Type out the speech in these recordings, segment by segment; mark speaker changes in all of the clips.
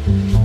Speaker 1: People.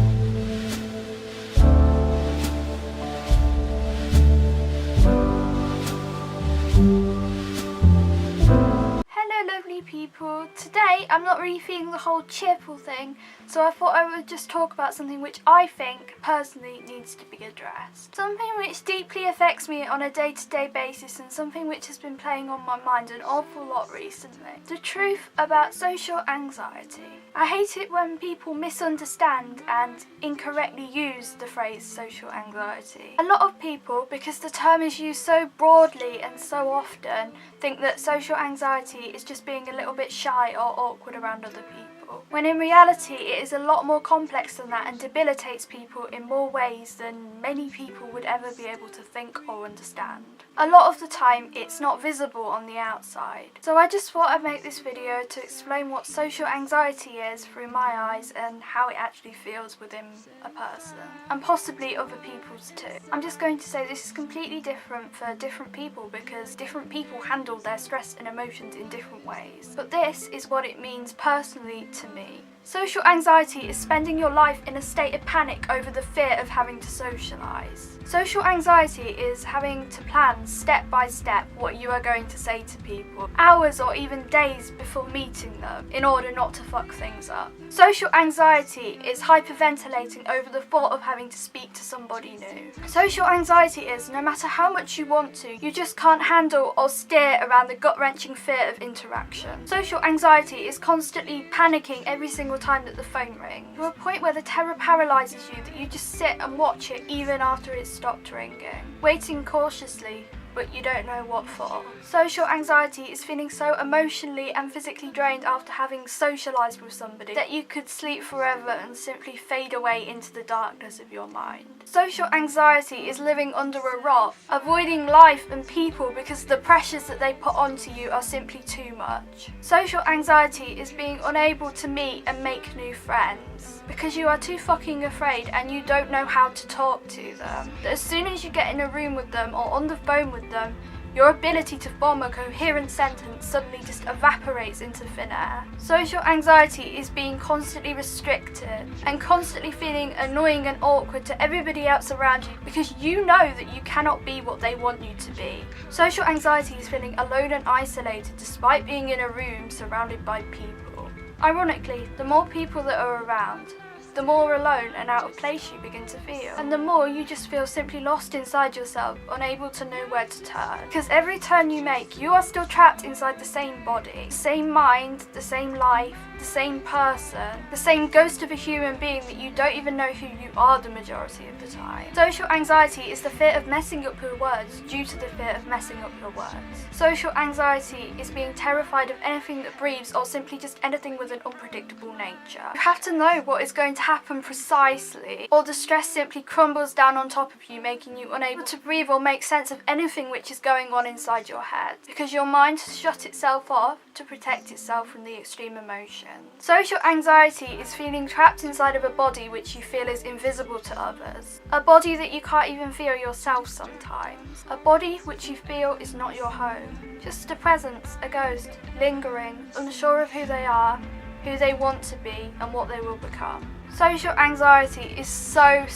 Speaker 1: Today I'm not really feeling the whole cheerful thing, so I thought I would just talk about something which I think personally needs to be addressed. Something which deeply affects me on a day-to-day basis and something which has been playing on my mind an awful lot recently. The truth about social anxiety. I hate it when people misunderstand and incorrectly use the phrase social anxiety. A lot of people, because the term is used so broadly and so often, think that social anxiety is just being a little bit shy or awkward around other people, when in reality it is a lot more complex than that and debilitates people in more ways than many people would ever be able to think or understand. A lot of the time it's not visible on the outside. So I just thought I'd make this video to explain what social anxiety is through my eyes and how it actually feels within a person, and possibly other people's too. I'm just going to say this is completely different for different people because different people handle their stress and emotions in different ways. But this is what it means personally to me. Social anxiety is spending your life in a state of panic over the fear of having to socialise. Social anxiety is having to plan step by step what you are going to say to people, hours or even days before meeting them, in order not to fuck things up. Social anxiety is hyperventilating over the thought of having to speak to somebody new. Social anxiety is, no matter how much you want to, you just can't handle or steer around the gut-wrenching fear of interaction. Social anxiety is constantly panicking every single time that the phone rings, to a point where the terror paralyses you that you just sit and watch it even after it's stopped ringing, waiting cautiously, but you don't know what for. Social anxiety is feeling so emotionally and physically drained after having socialised with somebody that you could sleep forever and simply fade away into the darkness of your mind. Social anxiety is living under a rock, avoiding life and people because the pressures that they put onto you are simply too much. Social anxiety is being unable to meet and make new friends because you are too fucking afraid and you don't know how to talk to them. That as soon as you get in a room with them or on the phone with them, your ability to form a coherent sentence suddenly just evaporates into thin air. Social anxiety is being constantly restricted and constantly feeling annoying and awkward to everybody else around you because you know that you cannot be what they want you to be. Social anxiety is feeling alone and isolated despite being in a room surrounded by people. Ironically, the more people that are around, the more alone and out of place you begin to feel. And the more you just feel simply lost inside yourself, unable to know where to turn. Because every turn you make, you are still trapped inside the same body, the same mind, the same life, the same person, the same ghost of a human being that you don't even know who you are the majority of the time. Social anxiety is the fear of messing up your words due to the fear of messing up your words. Social anxiety is being terrified of anything that breathes or simply just anything with an unpredictable nature. You have to know what is going to happen precisely, or the stress simply crumbles down on top of you, making you unable to breathe or make sense of anything which is going on inside your head, because your mind has shut itself off to protect itself from the extreme emotions. Social anxiety is feeling trapped inside of a body which you feel is invisible to others, a body that you can't even feel yourself sometimes, a body which you feel is not your home, just a presence, a ghost, lingering, unsure of who they are, who they want to be and what they will become. Social anxiety is so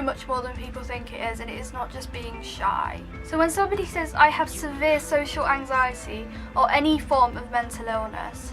Speaker 1: much more than people think it is, and it is not just being shy. So when somebody says I have severe social anxiety or any form of mental illness,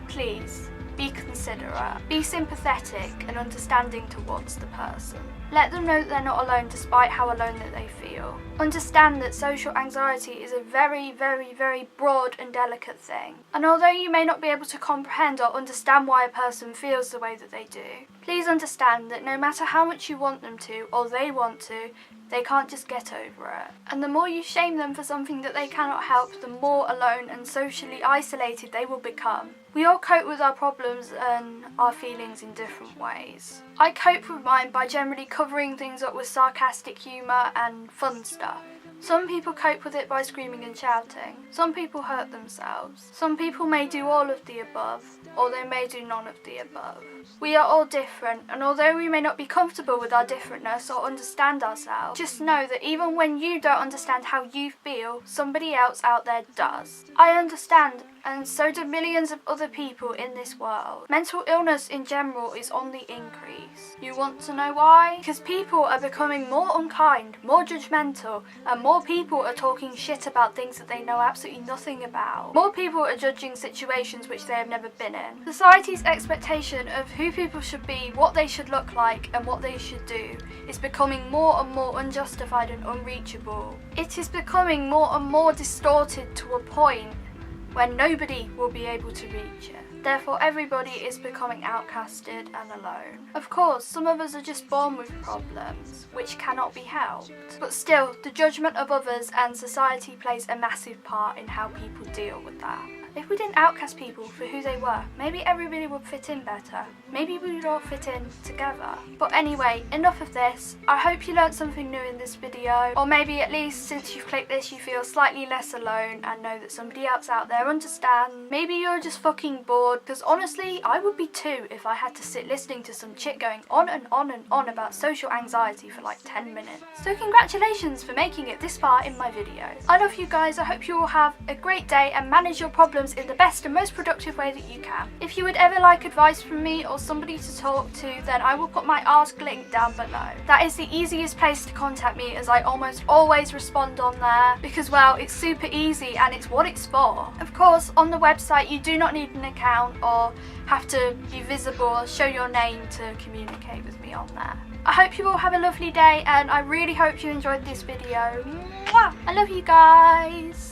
Speaker 1: please be considerate, be sympathetic and understanding towards the person. Let them know that they're not alone despite how alone that they feel. Understand that social anxiety is a very broad and delicate thing. And although you may not be able to comprehend or understand why a person feels the way that they do, please understand that no matter how much you want them to or they want to, they can't just get over it. And the more you shame them for something that they cannot help, the more alone and socially isolated they will become. We all cope with our problems and our feelings in different ways. I cope with mine by generally covering things up with sarcastic humour and fun stuff. Some people cope with it by screaming and shouting. Some people hurt themselves. Some people may do all of the above, or they may do none of the above. We are all different, and although we may not be comfortable with our differentness or understand ourselves, just know that even when you don't understand how you feel, somebody else out there does. I understand, and so do millions of other people in this world. Mental illness in general is on the increase. You want to know why? Because people are becoming more unkind, more judgmental, and more people are talking shit about things that they know absolutely nothing about. More people are judging situations which they have never been in. Society's expectation of who people should be, what they should look like, and what they should do is becoming more and more unjustified and unreachable. It is becoming more and more distorted to a point where nobody will be able to reach it. Therefore, everybody is becoming outcasted and alone. Of course, some of us are just born with problems, which cannot be helped. But still, the judgment of others and society plays a massive part in how people deal with that. If we didn't outcast people for who they were, maybe everybody would fit in better. Maybe we would all fit in together. But anyway, enough of this. I hope you learned something new in this video, or maybe at least since you've clicked this you feel slightly less alone and know that somebody else out there understands. Maybe you're just fucking bored, because honestly I would be too if I had to sit listening to some chick going on and on and on about social anxiety for like 10 minutes. So congratulations for making it this far in my video. I love you guys. I hope you all have a great day and manage your problems in the best and most productive way that you can. If you would ever like advice from me or somebody to talk to, then I will put my Ask link down below. That is the easiest place to contact me, as I almost always respond on there because, well, it's super easy and it's what it's for. Of course, on the website you do not need an account or have to be visible or show your name to communicate with me on there. I hope you all have a lovely day, and I really hope you enjoyed this video. Mwah! I love you guys.